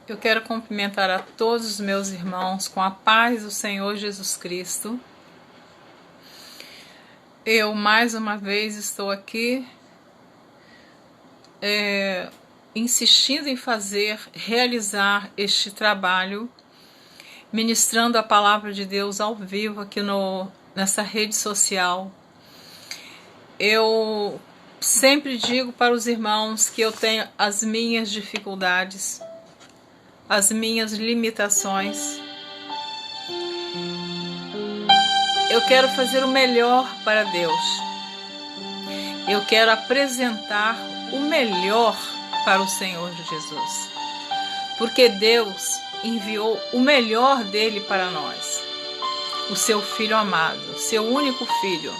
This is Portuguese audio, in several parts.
Eu quero cumprimentar a todos os meus irmãos com a paz do Senhor Jesus Cristo. Eu mais uma vez estou aqui insistindo em realizar este trabalho, ministrando a palavra de Deus ao vivo aqui nessa rede social. Eu sempre digo para os irmãos que eu tenho as minhas dificuldades, as minhas limitações. Eu quero fazer o melhor para Deus. Eu quero apresentar o melhor para o Senhor Jesus. Porque Deus enviou o melhor dele para nós. O seu Filho amado, seu único Filho.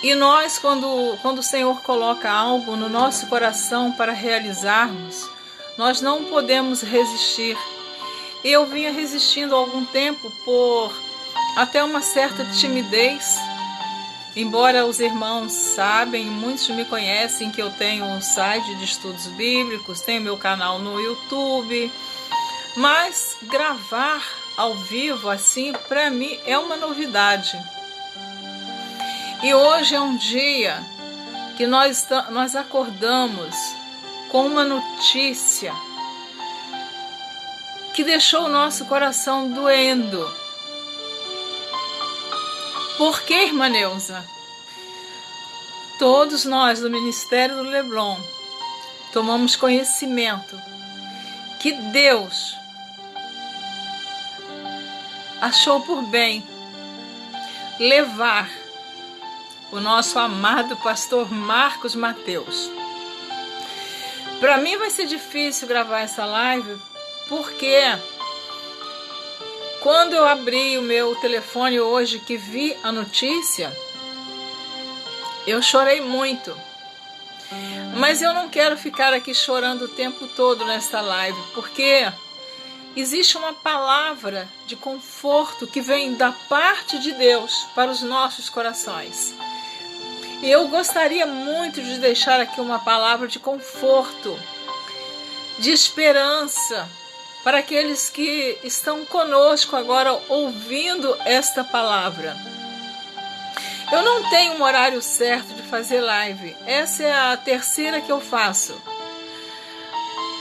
E nós, quando o Senhor coloca algo no nosso coração para realizarmos, nós não podemos resistir. Eu vinha resistindo há algum tempo por até uma certa timidez. Embora os irmãos sabem, muitos me conhecem que eu tenho um site de estudos bíblicos, tenho meu canal no YouTube, mas gravar ao vivo assim, para mim, é uma novidade. E hoje é um dia que nós acordamos com uma notícia que deixou o nosso coração doendo. Por que, irmã Neuza? Todos nós do Ministério do Leblon tomamos conhecimento que Deus achou por bem levar o nosso amado pastor Marcos Mateus. Para mim vai ser difícil gravar essa live, porque quando eu abri o meu telefone hoje que vi a notícia, eu chorei muito. Mas eu não quero ficar aqui chorando o tempo todo nesta live, porque existe uma palavra de conforto que vem da parte de Deus para os nossos corações. E eu gostaria muito de deixar aqui uma palavra de conforto, de esperança, para aqueles que estão conosco agora ouvindo esta palavra. Eu não tenho um horário certo de fazer live. Essa é a terceira que eu faço.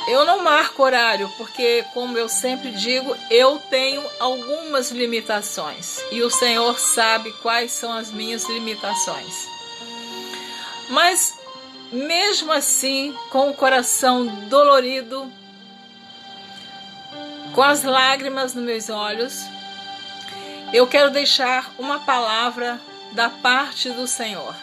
Eu não marco horário, porque, como eu sempre digo, eu tenho algumas limitações. E o Senhor sabe quais são as minhas limitações. Mas, mesmo assim, com o coração dolorido, com as lágrimas nos meus olhos, eu quero deixar uma palavra da parte do Senhor.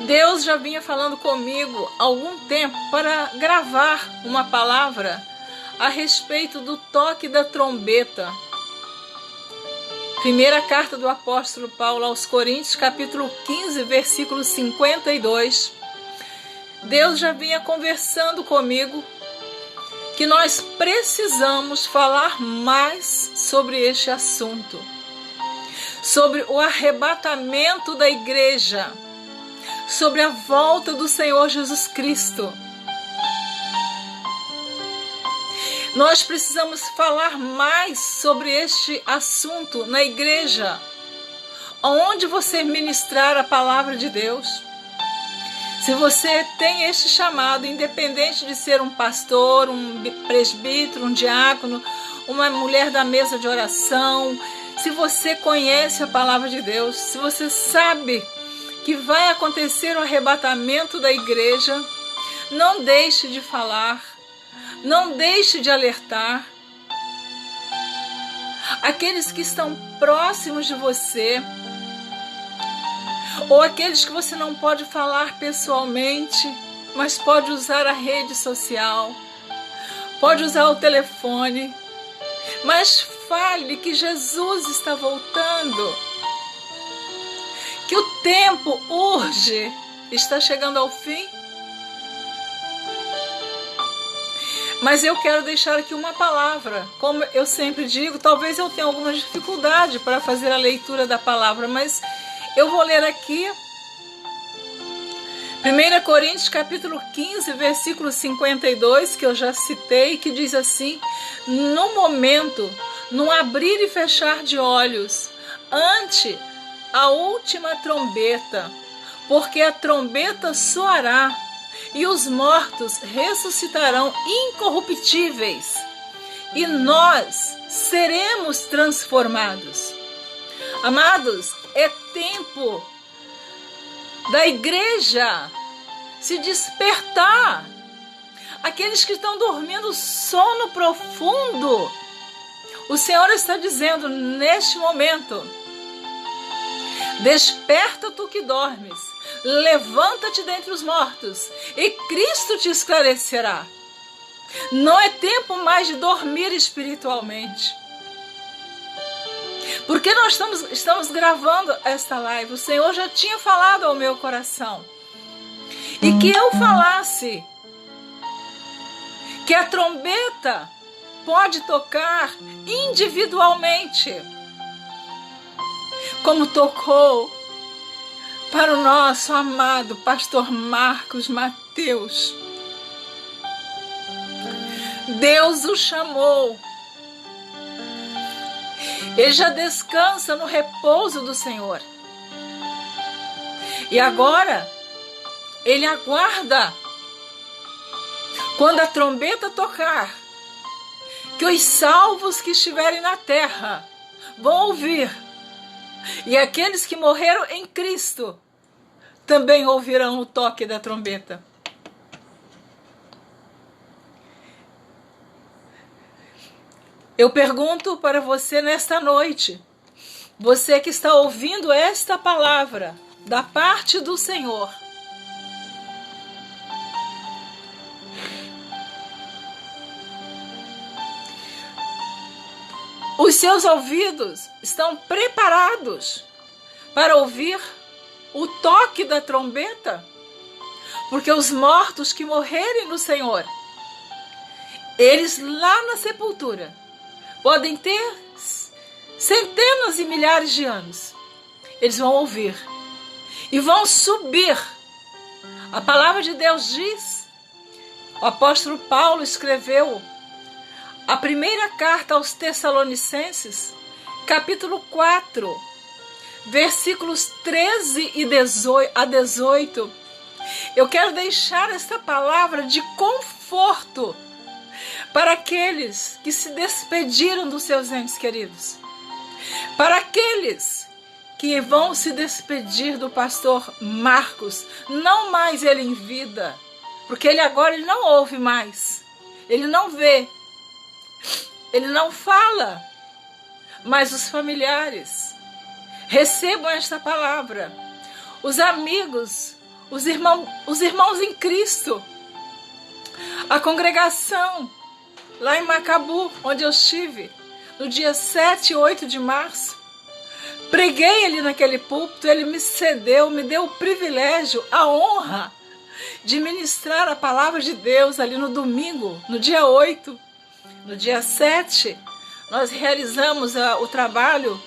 Deus já vinha falando comigo há algum tempo para gravar uma palavra a respeito do toque da trombeta. Primeira carta do apóstolo Paulo aos Coríntios, capítulo 15, versículo 52. Deus já vinha conversando comigo que nós precisamos falar mais sobre este assunto, sobre o arrebatamento da igreja, sobre a volta do Senhor Jesus Cristo. Nós precisamos falar mais sobre este assunto na igreja, onde você ministrar a palavra de Deus. Se você tem este chamado, independente de ser um pastor, um presbítero, um diácono, uma mulher da mesa de oração, se você conhece a palavra de Deus, se você sabe que vai acontecer o arrebatamento da igreja, não deixe de falar, não deixe de alertar. Aqueles que estão próximos de você, ou aqueles que você não pode falar pessoalmente, mas pode usar a rede social, pode usar o telefone, mas fale que Jesus está voltando, que o tempo urge, está chegando ao fim. Mas eu quero deixar aqui uma palavra. Como eu sempre digo, talvez eu tenha alguma dificuldade para fazer a leitura da palavra, mas eu vou ler aqui 1 Coríntios capítulo 15, versículo 52, que eu já citei, que diz assim: no momento, no abrir e fechar de olhos, ante a última trombeta, porque a trombeta soará, e os mortos ressuscitarão incorruptíveis, e nós seremos transformados. Amados, é tempo da igreja se despertar. Aqueles que estão dormindo sono profundo, o Senhor está dizendo neste momento: desperta tu que dormes, levanta-te dentre os mortos, e Cristo te esclarecerá. Não é tempo mais de dormir espiritualmente. Porque nós estamos gravando esta live, o Senhor já tinha falado ao meu coração. E que eu falasse que a trombeta pode tocar individualmente, como tocou para o nosso amado pastor Marcos Mateus. Deus o chamou. Ele já descansa no repouso do Senhor. E agora, ele aguarda, quando a trombeta tocar, que os salvos que estiverem na terra vão ouvir. E aqueles que morreram em Cristo também ouvirão o toque da trombeta. Eu pergunto para você nesta noite, você que está ouvindo esta palavra da parte do Senhor, os seus ouvidos estão preparados para ouvir o toque da trombeta? Porque os mortos que morrerem no Senhor, eles lá na sepultura, podem ter centenas e milhares de anos. Eles vão ouvir e vão subir. A palavra de Deus diz, o apóstolo Paulo escreveu a primeira carta aos Tessalonicenses, capítulo 4, versículos 13 a 18. Eu quero deixar esta palavra de conforto para aqueles que se despediram dos seus entes queridos, para aqueles que vão se despedir do pastor Marcos, não mais ele em vida, porque ele agora ele não ouve mais, ele não vê, ele não fala, mas os familiares recebam esta palavra, os amigos, os irmãos em Cristo, a congregação lá em Macabu, onde eu estive, no dia 7 e 8 de março, preguei ali naquele púlpito, ele me cedeu, me deu o privilégio, a honra de ministrar a palavra de Deus ali no domingo, no dia 8. No dia 7, nós realizamos o trabalho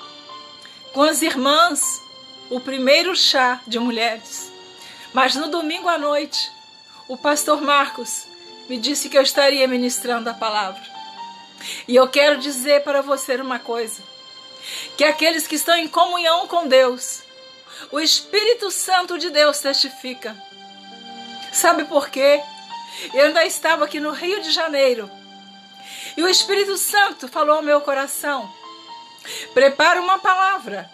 com as irmãs, o primeiro chá de mulheres. Mas no domingo à noite, o pastor Marcos me disse que eu estaria ministrando a palavra. E eu quero dizer para você uma coisa, que aqueles que estão em comunhão com Deus, o Espírito Santo de Deus testifica. Sabe por quê? Eu ainda estava aqui no Rio de Janeiro, e o Espírito Santo falou ao meu coração: prepara uma palavra,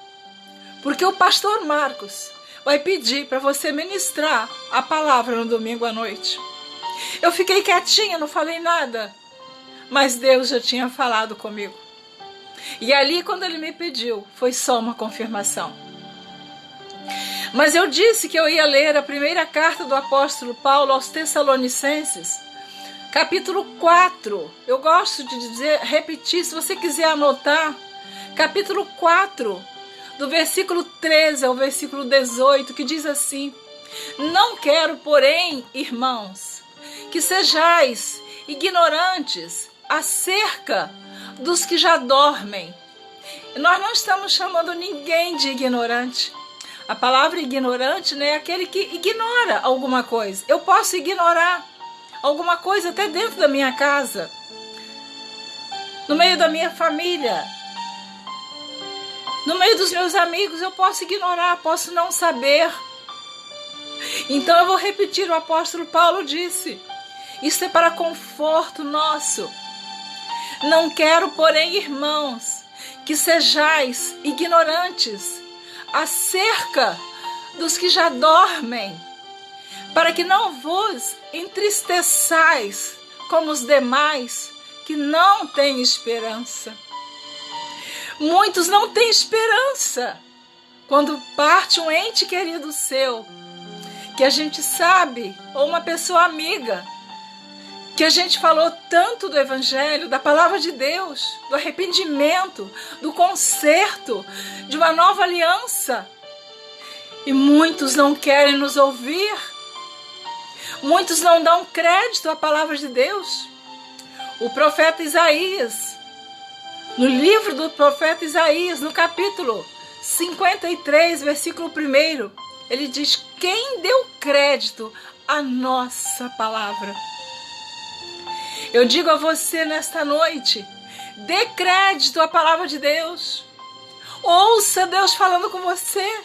porque o pastor Marcos vai pedir para você ministrar a palavra no domingo à noite. Eu fiquei quietinha, não falei nada, mas Deus já tinha falado comigo. E ali, quando ele me pediu, foi só uma confirmação. Mas eu disse que eu ia ler a primeira carta do apóstolo Paulo aos Tessalonicenses, capítulo 4. Eu gosto de repetir, se você quiser anotar, capítulo 4, do versículo 13 ao versículo 18, que diz assim: não quero, porém, irmãos, que sejais ignorantes acerca dos que já dormem. Nós não estamos chamando ninguém de ignorante. A palavra ignorante, né, é aquele que ignora alguma coisa. Eu posso ignorar alguma coisa até dentro da minha casa, no meio da minha família, no meio dos meus amigos. Eu posso ignorar, posso não saber. Então eu vou repetir, o apóstolo Paulo disse: isso é para conforto nosso. Não quero, porém, irmãos, que sejais ignorantes acerca dos que já dormem, para que não vos entristeçais como os demais que não têm esperança. Muitos não têm esperança quando parte um ente querido seu, que a gente sabe, ou uma pessoa amiga, que a gente falou tanto do Evangelho, da Palavra de Deus, do arrependimento, do conserto, de uma nova aliança. E muitos não querem nos ouvir. Muitos não dão crédito à Palavra de Deus. O profeta Isaías, no livro do profeta Isaías, no capítulo 53, versículo 1, ele diz: quem deu crédito à nossa palavra? Eu digo a você nesta noite: dê crédito à palavra de Deus. Ouça Deus falando com você.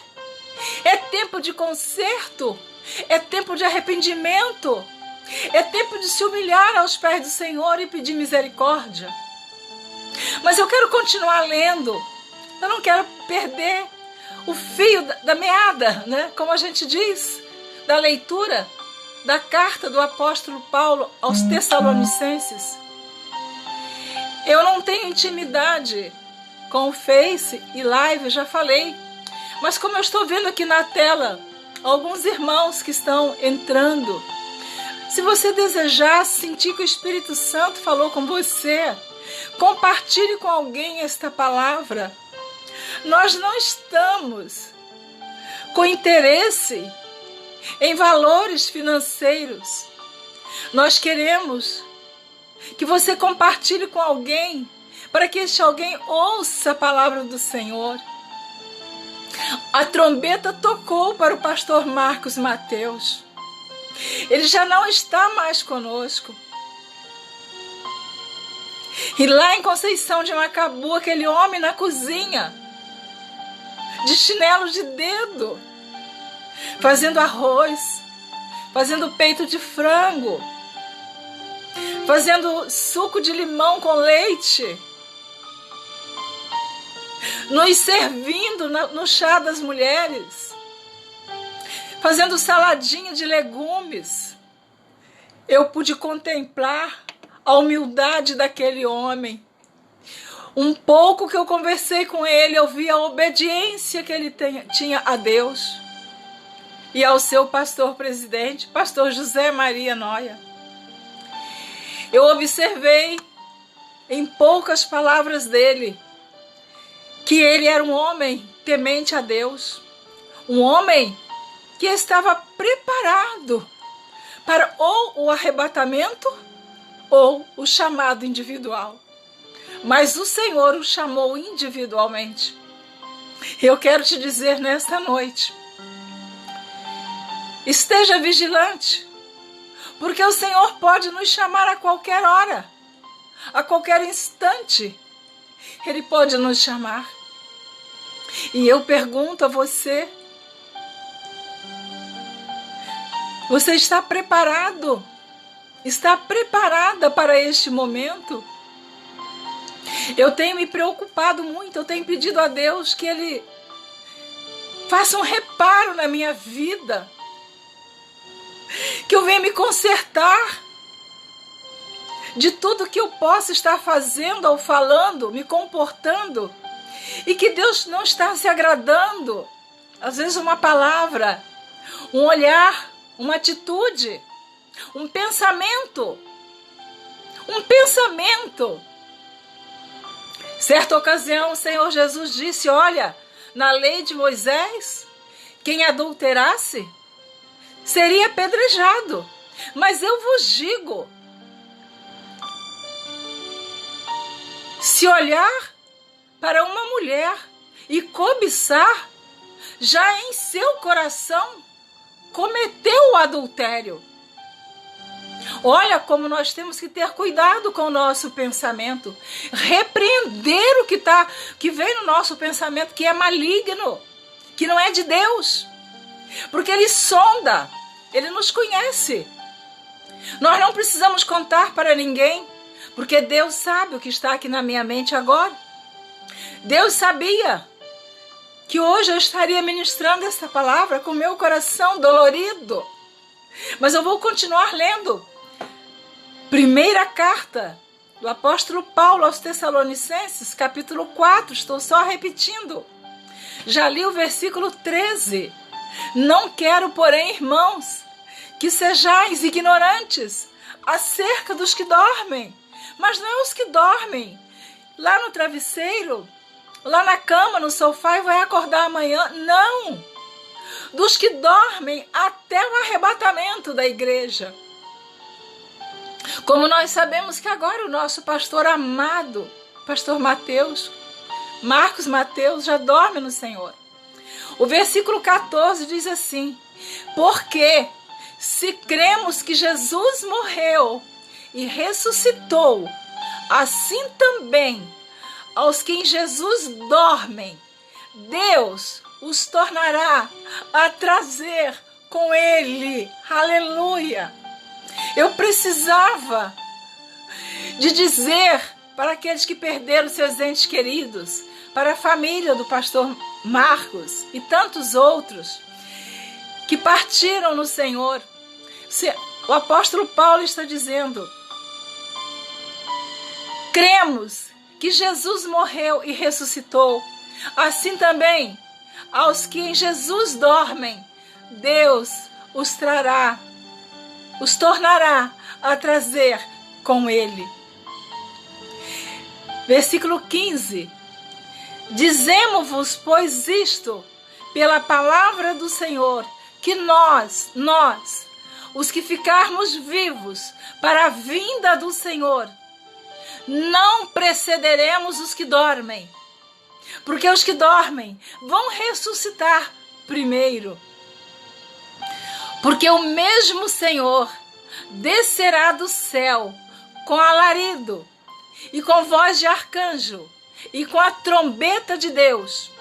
É tempo de conserto, é tempo de arrependimento, é tempo de se humilhar aos pés do Senhor e pedir misericórdia. Mas eu quero continuar lendo. Eu não quero perder o fio da meada, né? Como a gente diz, da leitura da carta do apóstolo Paulo aos Tessalonicenses. Eu não tenho intimidade com o Face e Live, já falei. Mas como eu estou vendo aqui na tela alguns irmãos que estão entrando, se você desejar sentir que o Espírito Santo falou com você, compartilhe com alguém esta palavra. Nós não estamos com interesse em valores financeiros. Nós queremos que você compartilhe com alguém, para que este alguém ouça a palavra do Senhor. A trombeta tocou para o pastor Marcos Mateus. Ele já não está mais conosco. E lá em Conceição de Macabu, aquele homem na cozinha, de chinelo de dedo, fazendo arroz, fazendo peito de frango, fazendo suco de limão com leite, nos servindo no chá das mulheres, fazendo saladinha de legumes. Eu pude contemplar a humildade daquele homem. Um pouco que eu conversei com ele, eu vi a obediência que ele tinha a Deus e ao seu pastor presidente, pastor José Maria Noia. Eu observei em poucas palavras dele que ele era um homem temente a Deus, um homem que estava preparado para ou o arrebatamento ou o chamado individual. Mas o Senhor o chamou individualmente. Eu quero te dizer nesta noite: esteja vigilante, porque o Senhor pode nos chamar a qualquer hora, a qualquer instante. Ele pode nos chamar. E eu pergunto a você: você está preparado? Está preparada para este momento? Eu tenho me preocupado muito, eu tenho pedido a Deus que Ele faça um reparo na minha vida, que eu venha me consertar de tudo que eu possa estar fazendo ou falando, me comportando, e que Deus não está se agradando. Às vezes uma palavra, um olhar, uma atitude, um pensamento. Certa ocasião o Senhor Jesus disse: olha, na lei de Moisés, quem adulterasse seria apedrejado. Mas eu vos digo, se olhar para uma mulher e cobiçar, já em seu coração cometeu o adultério. Olha como nós temos que ter cuidado com o nosso pensamento, repreender o que vem no nosso pensamento, que é maligno, que não é de Deus, porque Ele sonda, Ele nos conhece. Nós não precisamos contar para ninguém, porque Deus sabe o que está aqui na minha mente agora. Deus sabia que hoje eu estaria ministrando essa palavra com meu coração dolorido, mas eu vou continuar lendo. Primeira carta do apóstolo Paulo aos Tessalonicenses, capítulo 4, estou só repetindo. Já li o versículo 13. Não quero, porém, irmãos, que sejais ignorantes acerca dos que dormem, mas não os que dormem lá no travesseiro, lá na cama, no sofá e vai acordar amanhã. Não! Dos que dormem até o arrebatamento da igreja. Como nós sabemos que agora o nosso pastor amado, pastor Marcos Mateus, já dorme no Senhor. O versículo 14 diz assim: porque se cremos que Jesus morreu e ressuscitou, assim também aos que em Jesus dormem, Deus os tornará a trazer com Ele. Aleluia! Eu precisava de dizer para aqueles que perderam seus entes queridos, para a família do pastor Marcos e tantos outros que partiram no Senhor. O apóstolo Paulo está dizendo: cremos que Jesus morreu e ressuscitou, assim também aos que em Jesus dormem, Deus os tornará a trazer com Ele. Versículo 15. Dizemo-vos, pois, isto, pela palavra do Senhor, que nós, os que ficarmos vivos para a vinda do Senhor, não precederemos os que dormem, porque os que dormem vão ressuscitar primeiro. Porque o mesmo Senhor descerá do céu com alarido e com voz de arcanjo e com a trombeta de Deus.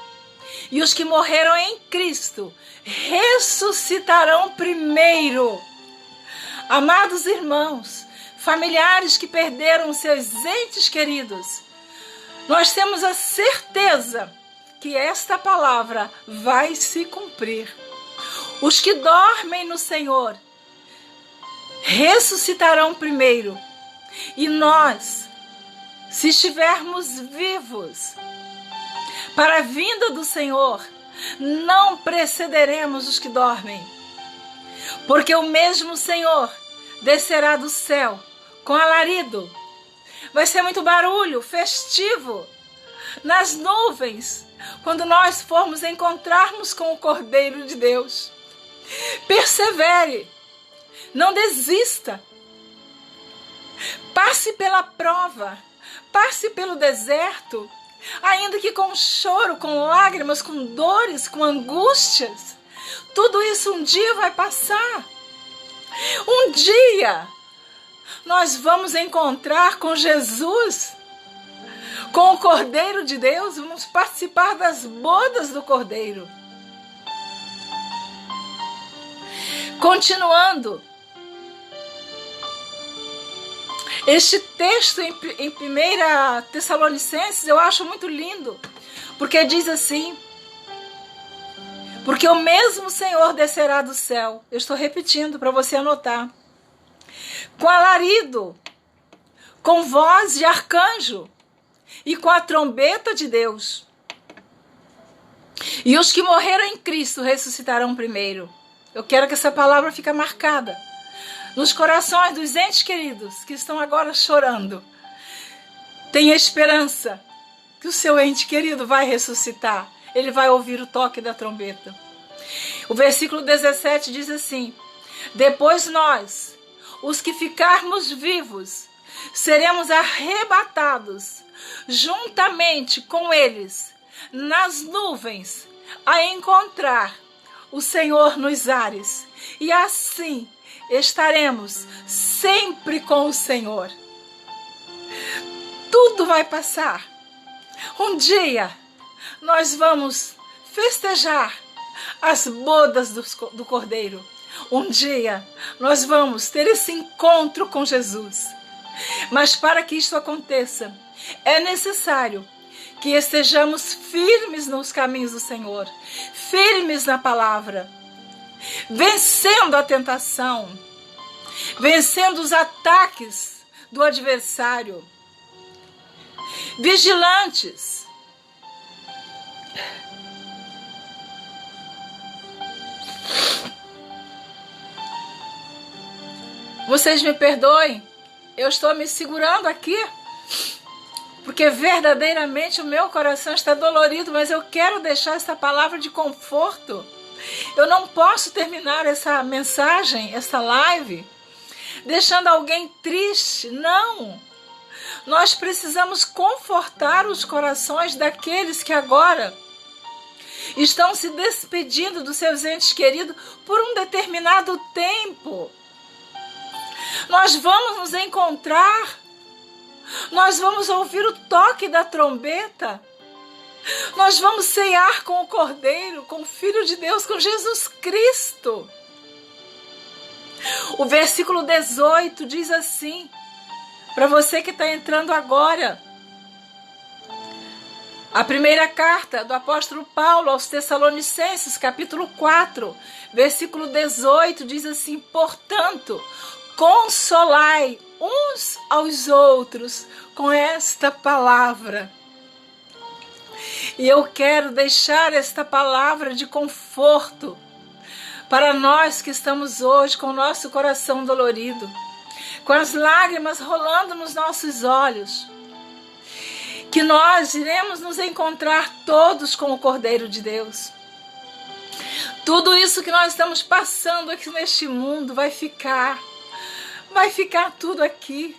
E os que morreram em Cristo ressuscitarão primeiro. Amados irmãos, familiares que perderam seus entes queridos, nós temos a certeza que esta palavra vai se cumprir. Os que dormem no Senhor ressuscitarão primeiro. E nós, se estivermos vivos para a vinda do Senhor, não precederemos os que dormem. Porque o mesmo Senhor descerá do céu com alarido. Vai ser muito barulho, festivo, nas nuvens, quando nós formos encontrarmos com o Cordeiro de Deus. Persevere, não desista, passe pela prova, passe pelo deserto, ainda que com choro, com lágrimas, com dores, com angústias. Tudo isso um dia vai passar. Um dia nós vamos encontrar com Jesus, com o Cordeiro de Deus, vamos participar das bodas do Cordeiro. Continuando, este texto em 1 Tessalonicenses eu acho muito lindo, porque diz assim: porque o mesmo Senhor descerá do céu, eu estou repetindo para você anotar, com alarido, com voz de arcanjo e com a trombeta de Deus. E os que morreram em Cristo ressuscitarão primeiro. Eu quero que essa palavra fique marcada nos corações dos entes queridos que estão agora chorando. Tenha esperança que o seu ente querido vai ressuscitar. Ele vai ouvir o toque da trombeta. O versículo 17 diz assim: depois nós, os que ficarmos vivos, seremos arrebatados juntamente com eles nas nuvens a encontrar o Senhor nos ares. E assim estaremos sempre com o Senhor. Tudo vai passar. Um dia nós vamos festejar as bodas do Cordeiro. Um dia nós vamos ter esse encontro com Jesus. Mas para que isso aconteça, é necessário que estejamos firmes nos caminhos do Senhor, firmes na palavra, vencendo a tentação, vencendo os ataques do adversário, vigilantes. Vocês me perdoem, eu estou me segurando aqui, porque verdadeiramente o meu coração está dolorido, mas eu quero deixar essa palavra de conforto. Eu não posso terminar essa mensagem, essa live, deixando alguém triste. Não! Nós precisamos confortar os corações daqueles que agora estão se despedindo dos seus entes queridos por um determinado tempo. Nós vamos nos encontrar, nós vamos ouvir o toque da trombeta, nós vamos cear com o Cordeiro, com o Filho de Deus, com Jesus Cristo. O versículo 18 diz assim, para você que está entrando agora, a primeira carta do apóstolo Paulo aos Tessalonicenses, capítulo 4, versículo 18, diz assim: portanto, consolai uns aos outros com esta palavra. E eu quero deixar esta palavra de conforto para nós que estamos hoje com o nosso coração dolorido, com as lágrimas rolando nos nossos olhos, que nós iremos nos encontrar todos com o Cordeiro de Deus. Tudo isso que nós estamos passando aqui neste mundo vai ficar tudo aqui.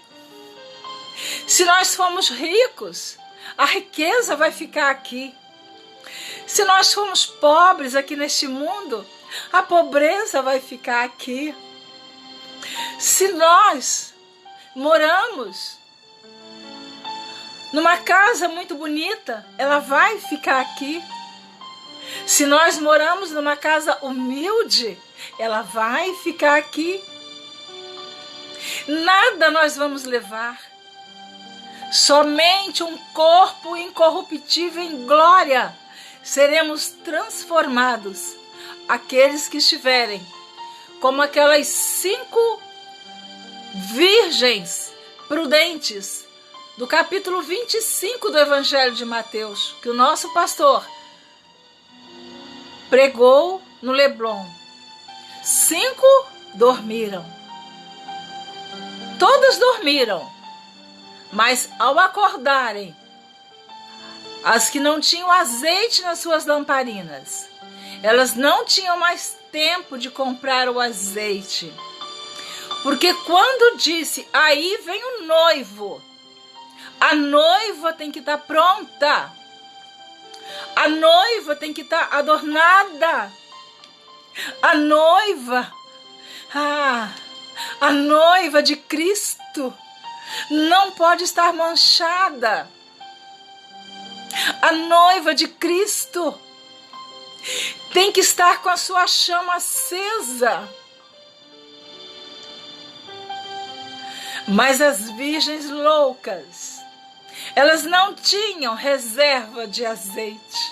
Se nós formos ricos, a riqueza vai ficar aqui. Se nós formos pobres aqui neste mundo, a pobreza vai ficar aqui. Se nós moramos numa casa muito bonita, ela vai ficar aqui. Se nós moramos numa casa humilde, ela vai ficar aqui. Nada nós vamos levar. Somente um corpo incorruptível em glória seremos transformados. Aqueles que estiverem como aquelas 5 virgens prudentes do capítulo 25 do Evangelho de Mateus, que o nosso pastor pregou no Leblon. 5 dormiram. Todas dormiram, mas ao acordarem, as que não tinham azeite nas suas lamparinas, elas não tinham mais tempo de comprar o azeite. Porque quando disse, aí vem o noivo, a noiva tem que estar pronta, a noiva tem que estar adornada, a noiva de Cristo não pode estar manchada. A noiva de Cristo tem que estar com a sua chama acesa. Mas as virgens loucas, elas não tinham reserva de azeite.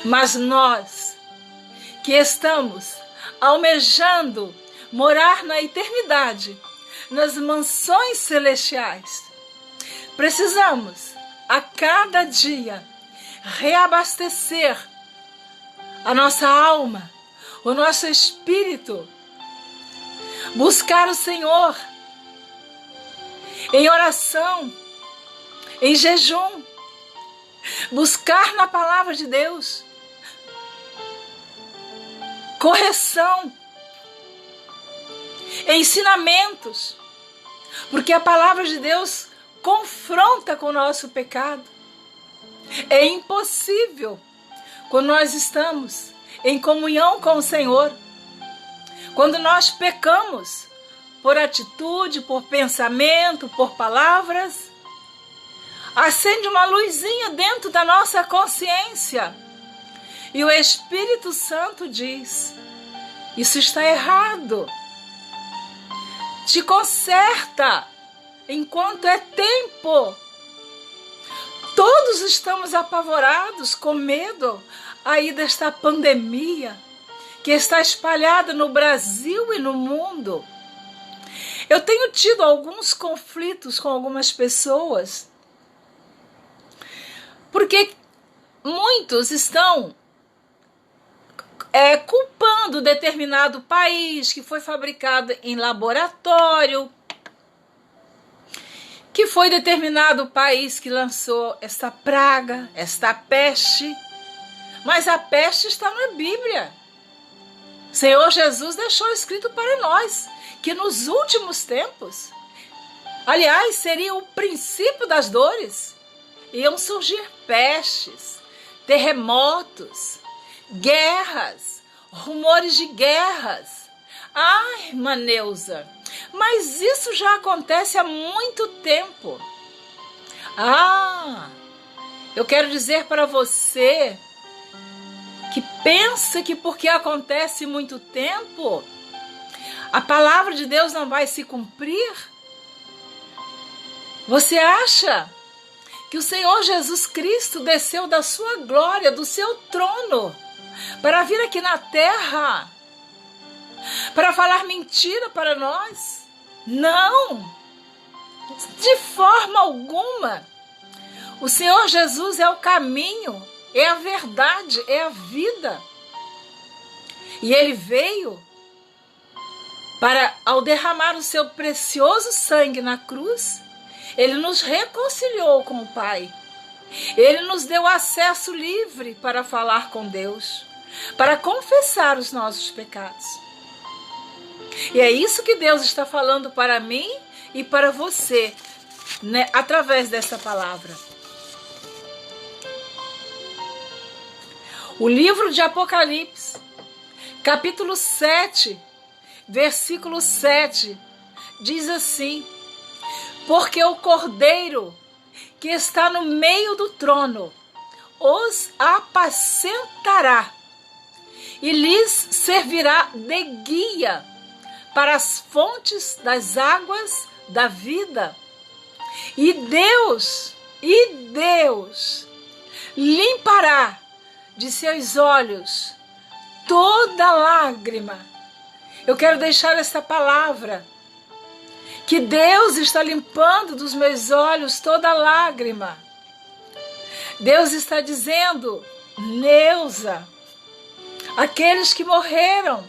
Mas nós, que estamos almejando morar na eternidade, nas mansões celestiais, precisamos a cada dia reabastecer a nossa alma, o nosso espírito, buscar o Senhor em oração, em jejum, buscar na palavra de Deus correção, ensinamentos, porque a palavra de Deus confronta com o nosso pecado. É impossível quando nós estamos em comunhão com o Senhor, quando nós pecamos por atitude, por pensamento, por palavras, acende uma luzinha dentro da nossa consciência e o Espírito Santo diz: isso está errado. Te conserta enquanto é tempo. Todos estamos apavorados, com medo aí desta pandemia que está espalhada no Brasil e no mundo. Eu tenho tido alguns conflitos com algumas pessoas, porque muitos estão culpando determinado país que foi fabricado em laboratório, que foi determinado país que lançou esta praga, esta peste. Mas a peste está na Bíblia. O Senhor Jesus deixou escrito para nós que nos últimos tempos, aliás, seria o princípio das dores, iam surgir pestes, terremotos, guerras, rumores de guerras. Ai, irmã Neuza, mas isso já acontece há muito tempo. Eu quero dizer para você que pensa que porque acontece muito tempo, a palavra de Deus não vai se cumprir? Você acha que o Senhor Jesus Cristo desceu da sua glória, do seu trono, para vir aqui na terra, para falar mentira para nós? Não, de forma alguma. O Senhor Jesus é o caminho, é a verdade, é a vida. E Ele veio para, ao derramar o seu precioso sangue na cruz, Ele nos reconciliou com o Pai. Ele nos deu acesso livre para falar com Deus, para confessar os nossos pecados. E é isso que Deus está falando para mim e para você, né, através dessa palavra. O livro de Apocalipse, capítulo 7, versículo 7, diz assim: porque o Cordeiro que está no meio do trono os apacentará e lhes servirá de guia para as fontes das águas da vida. E Deus limpará de seus olhos toda lágrima. Eu quero deixar essa palavra, que Deus está limpando dos meus olhos toda lágrima. Deus está dizendo: Neuza, aqueles que morreram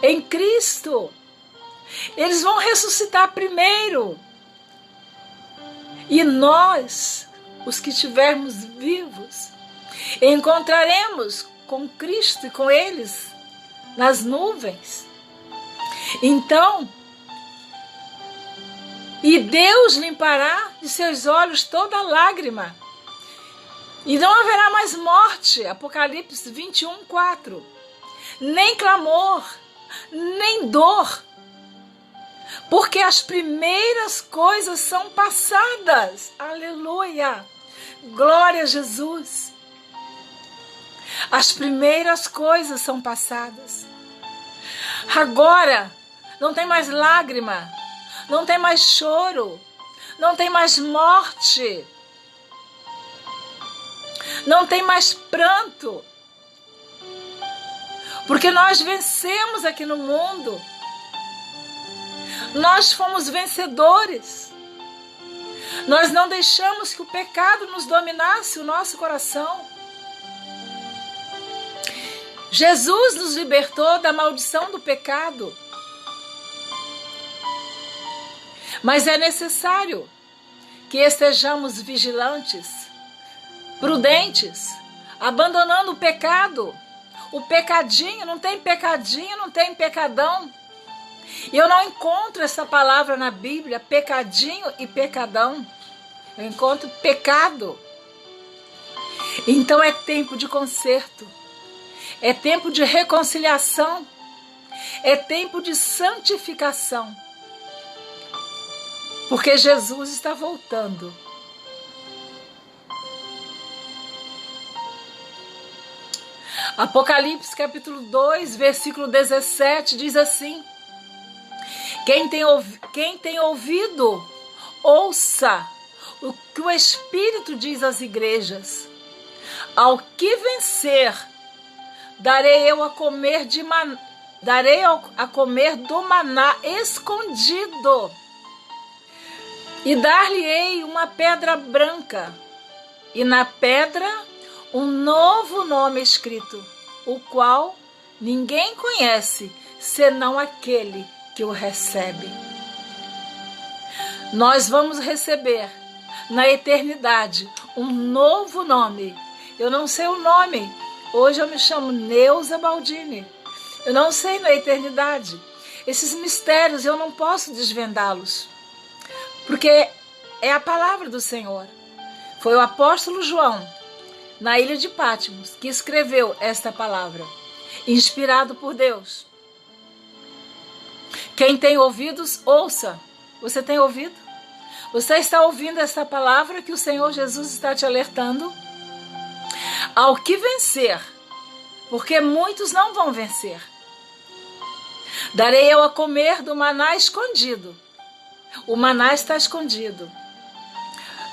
em Cristo, eles vão ressuscitar primeiro. E nós, os que estivermos vivos, encontraremos com Cristo e com eles nas nuvens. Então, e Deus limpará de seus olhos toda lágrima, e não haverá mais morte, Apocalipse 21, 4, nem clamor, nem dor, porque as primeiras coisas são passadas. Aleluia! Glória a Jesus! As primeiras coisas são passadas. Agora não tem mais lágrima, não tem mais choro, não tem mais morte, não tem mais pranto, porque nós vencemos aqui no mundo. Nós fomos vencedores. Nós não deixamos que o pecado nos dominasse o nosso coração. Jesus nos libertou da maldição do pecado. Mas é necessário que estejamos vigilantes, prudentes, abandonando o pecado. O pecadinho, não tem pecadão. E eu não encontro essa palavra na Bíblia, pecadinho e pecadão. Eu encontro pecado. Então é tempo de conserto, é tempo de reconciliação, é tempo de santificação, porque Jesus está voltando. Apocalipse capítulo 2, versículo 17 diz assim: quem tem ouvido, ouça o que o Espírito diz às igrejas. Ao que vencer, darei a comer do maná escondido, e dar-lhe-ei uma pedra branca, e na pedra um novo nome escrito, o qual ninguém conhece, senão aquele que o recebe. Nós vamos receber na eternidade um novo nome. Eu não sei o nome. Hoje eu me chamo Neuza Baldini. Eu não sei na eternidade. Esses mistérios eu não posso desvendá-los, porque é a palavra do Senhor. Foi o apóstolo João, na ilha de Patmos, que escreveu esta palavra, inspirado por Deus. Quem tem ouvidos, ouça. Você tem ouvido? Você está ouvindo essa palavra que o Senhor Jesus está te alertando? Ao que vencer, porque muitos não vão vencer. Darei eu a comer do maná escondido. O maná está escondido.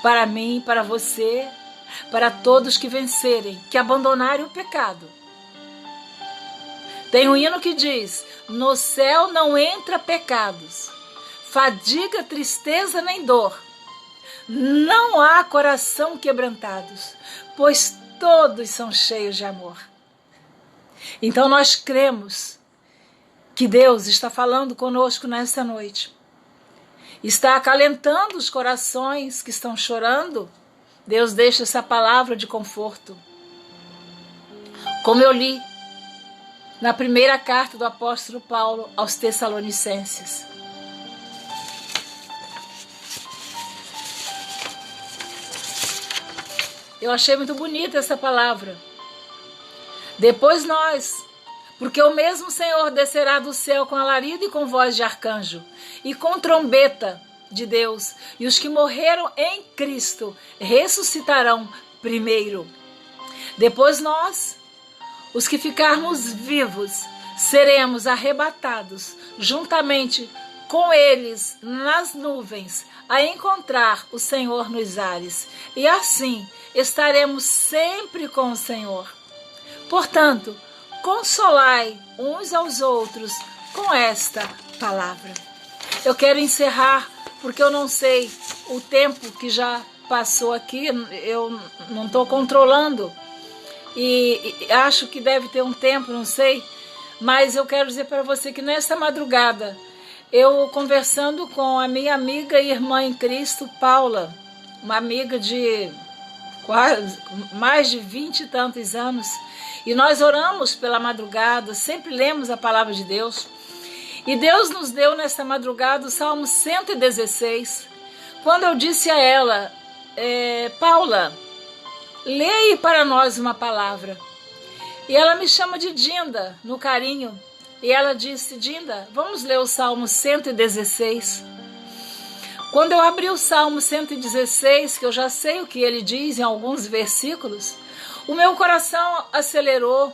Para mim, para você, para todos que vencerem, que abandonarem o pecado. Tem um hino que diz: no céu não entra pecados, fadiga, tristeza nem dor. Não há coração quebrantados, pois todos são cheios de amor. Então nós cremos que Deus está falando conosco nesta noite. Está acalentando os corações que estão chorando. Deus deixa essa palavra de conforto. Como eu li na primeira carta do apóstolo Paulo aos Tessalonicenses. Eu achei muito bonita essa palavra. Depois nós, porque o mesmo Senhor descerá do céu com alarido e com voz de arcanjo, e com trombeta de Deus, e os que morreram em Cristo ressuscitarão primeiro. Depois nós, os que ficarmos vivos, seremos arrebatados juntamente com eles nas nuvens, a encontrar o Senhor nos ares, e assim estaremos sempre com o Senhor. Portanto, consolai uns aos outros com esta palavra. Eu quero encerrar, porque eu não sei o tempo que já passou aqui, eu não estou controlando, e acho que deve ter um tempo, não sei, mas eu quero dizer para você que nessa madrugada, eu conversando com a minha amiga e irmã em Cristo, Paula, uma amiga de quase mais de 20 e tantos anos, e nós oramos pela madrugada, sempre lemos a palavra de Deus, e Deus nos deu nessa madrugada o Salmo 116, quando eu disse a ela, Paula, leia para nós uma palavra, e ela me chama de Dinda, no carinho, e ela disse: Dinda, vamos ler o Salmo 116. Quando eu abri o Salmo 116, que eu já sei o que ele diz em alguns versículos, o meu coração acelerou.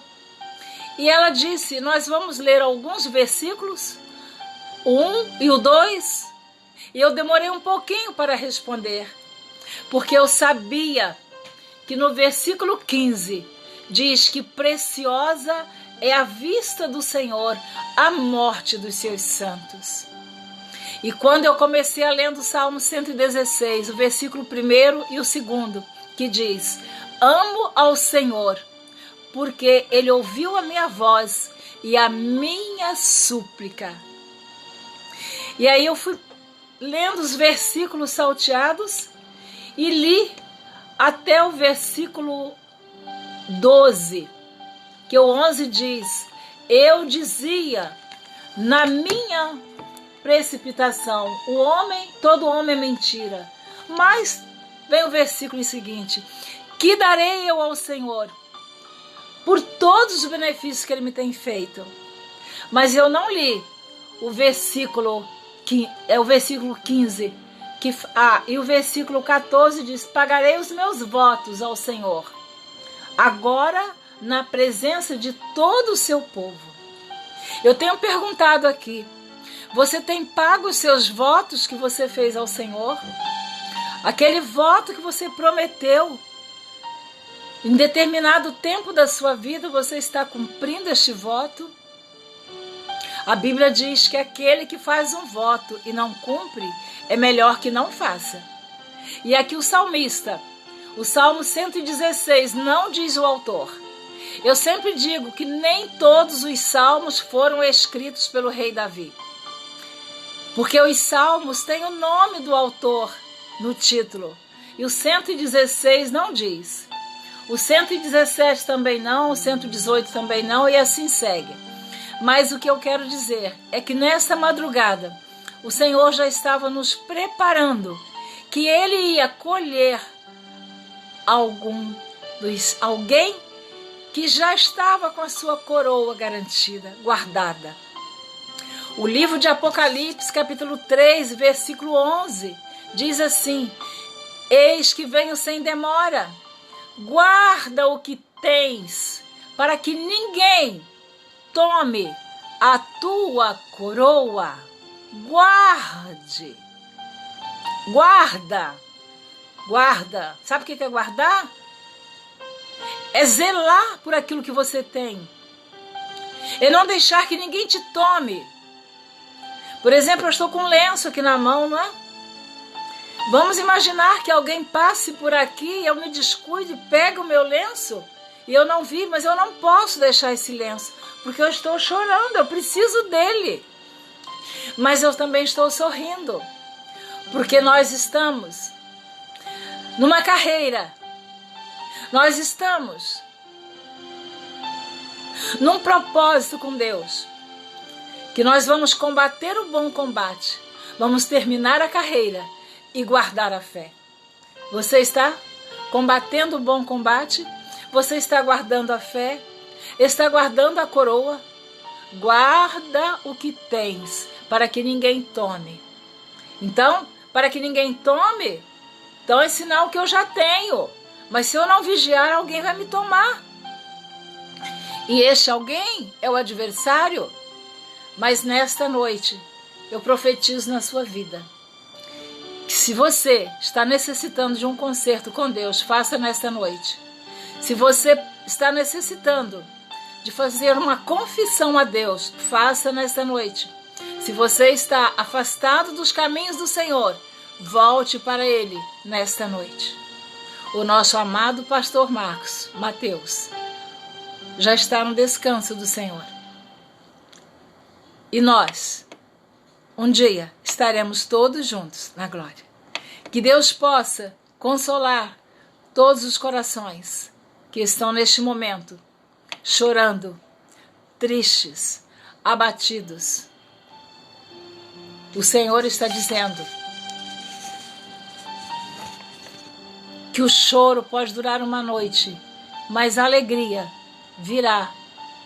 E ela disse: nós vamos ler alguns versículos, o 1 e o 2. E eu demorei um pouquinho para responder, porque eu sabia que no versículo 15 diz que preciosa é a vista do Senhor, a morte dos seus santos. E quando eu comecei a ler o Salmo 116, o versículo 1 e o 2, que diz: amo ao Senhor, porque Ele ouviu a minha voz e a minha súplica. E aí eu fui lendo os versículos salteados e li até o versículo 12, que o 11 diz: eu dizia na minha precipitação, todo homem é mentira. Mas vem o versículo seguinte: Que darei eu ao Senhor por todos os benefícios que Ele me tem feito? Mas eu não li o versículo 15, e o versículo 14 diz: pagarei os meus votos ao Senhor, agora na presença de todo o seu povo. Eu tenho perguntado aqui, você tem pago os seus votos que você fez ao Senhor? Aquele voto que você prometeu, em determinado tempo da sua vida, você está cumprindo este voto? A Bíblia diz que aquele que faz um voto e não cumpre, é melhor que não faça. E aqui o salmista, o Salmo 116, não diz o autor. Eu sempre digo que nem todos os salmos foram escritos pelo rei Davi. Porque os salmos têm o nome do autor no título. E o 116 não diz. O 117 também não, o 118 também não, e assim segue. Mas o que eu quero dizer é que nessa madrugada, o Senhor já estava nos preparando, que Ele ia colher alguém que já estava com a sua coroa garantida, guardada. O livro de Apocalipse, capítulo 3, versículo 11, diz assim: eis que venho sem demora, guarda o que tens, para que ninguém tome a tua coroa. Guarda. Sabe o que é guardar? É zelar por aquilo que você tem. É não deixar que ninguém te tome. Por exemplo, eu estou com um lenço aqui na mão, não é? Vamos imaginar que alguém passe por aqui e eu me descuide, pega o meu lenço e eu não vi, mas eu não posso deixar esse lenço, porque eu estou chorando, eu preciso dele. Mas eu também estou sorrindo, porque nós estamos numa carreira, nós estamos num propósito com Deus, que nós vamos combater o bom combate, vamos terminar a carreira e guardar a fé. Você está combatendo o bom combate? Você está guardando a fé? Está guardando a coroa? Guarda o que tens, para que ninguém tome. Então, para que ninguém tome, então é sinal que eu já tenho. Mas se eu não vigiar, alguém vai me tomar. E este alguém é o adversário. Mas nesta noite, eu profetizo na sua vida, que se você está necessitando de um concerto com Deus, faça nesta noite. Se você está necessitando de fazer uma confissão a Deus, faça nesta noite. Se você está afastado dos caminhos do Senhor, volte para Ele nesta noite. O nosso amado pastor Mateus, já está no descanso do Senhor. E nós, um dia, estaremos todos juntos na glória. Que Deus possa consolar todos os corações que estão neste momento chorando, tristes, abatidos. O Senhor está dizendo que o choro pode durar uma noite, mas a alegria virá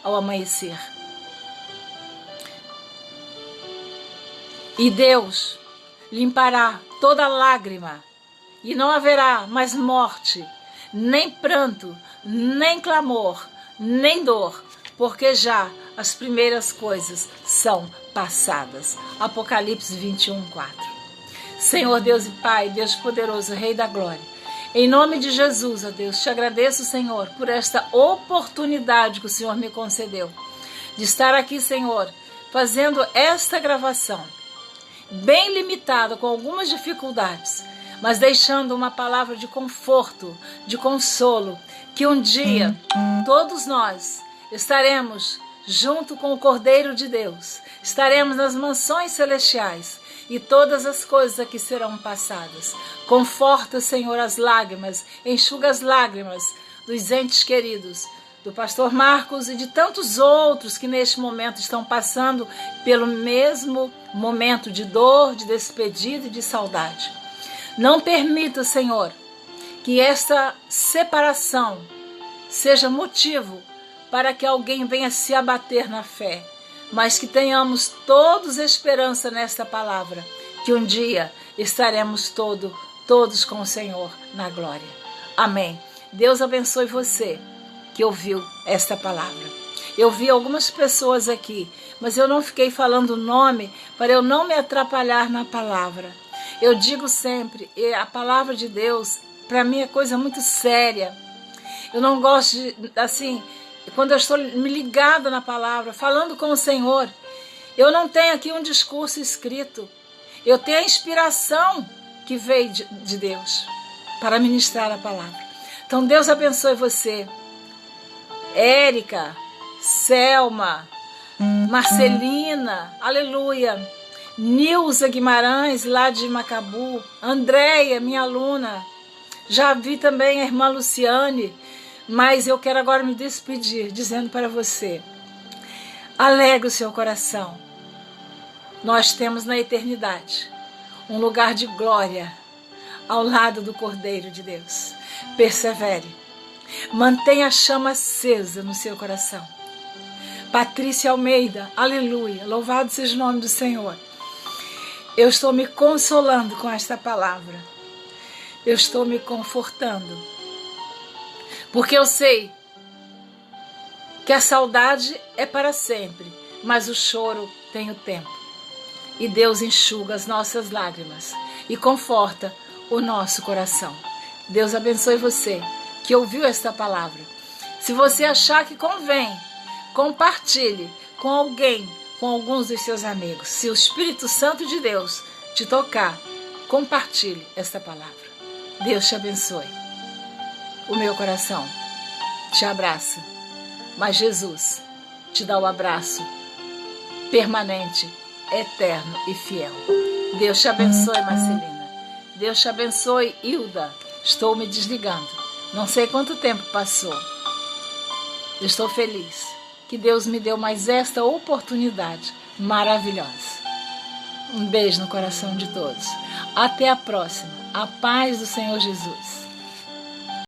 ao amanhecer. E Deus limpará toda lágrima, e não haverá mais morte, nem pranto, nem clamor, nem dor, porque já as primeiras coisas são passadas. Apocalipse 21:4. Senhor Deus e Pai, Deus poderoso, Rei da glória, em nome de Jesus, ó Deus, te agradeço, Senhor, por esta oportunidade que o Senhor me concedeu, de estar aqui, Senhor, fazendo esta gravação, bem limitada, com algumas dificuldades, mas deixando uma palavra de conforto, de consolo, que um dia todos nós estaremos junto com o Cordeiro de Deus, estaremos nas mansões celestiais e todas as coisas aqui serão passadas. Conforta, Senhor, as lágrimas, enxuga as lágrimas dos entes queridos, do pastor Marcos e de tantos outros que neste momento estão passando pelo mesmo momento de dor, de despedida e de saudade. Não permita, Senhor, que essa separação seja motivo para que alguém venha se abater na fé, mas que tenhamos todos esperança nesta palavra, que um dia estaremos todos com o Senhor na glória. Amém. Deus abençoe você que ouviu esta palavra. Eu vi algumas pessoas aqui, mas eu não fiquei falando o nome para eu não me atrapalhar na palavra. Eu digo sempre, a palavra de Deus, para mim é coisa muito séria. Eu não gosto de, assim, quando eu estou me ligada na palavra, falando com o Senhor, eu não tenho aqui um discurso escrito. Eu tenho a inspiração que veio de Deus para ministrar a palavra. Então Deus abençoe você. Érica, Selma, Marcelina, aleluia. Nilza Guimarães, lá de Macabu. Andréia, minha aluna. Já vi também a irmã Luciane, mas eu quero agora me despedir, dizendo para você, alegre o seu coração. Nós temos na eternidade um lugar de glória ao lado do Cordeiro de Deus. Persevere. Mantenha a chama acesa no seu coração. Patrícia Almeida, aleluia, louvado seja o nome do Senhor. Eu estou me consolando com esta palavra. Eu estou me confortando. Porque eu sei que a saudade é para sempre, mas o choro tem o tempo. E Deus enxuga as nossas lágrimas e conforta o nosso coração. Deus abençoe você que ouviu esta palavra. Se você achar que convém, compartilhe com alguém, com alguns dos seus amigos. Se o Espírito Santo de Deus te tocar, compartilhe esta palavra. Deus te abençoe. O meu coração te abraça, mas Jesus te dá o abraço permanente, eterno e fiel. Deus te abençoe, Marcelina. Deus te abençoe, Hilda. Estou me desligando. Não sei quanto tempo passou. Eu estou feliz que Deus me deu mais esta oportunidade maravilhosa. Um beijo no coração de todos. Até a próxima. A paz do Senhor Jesus.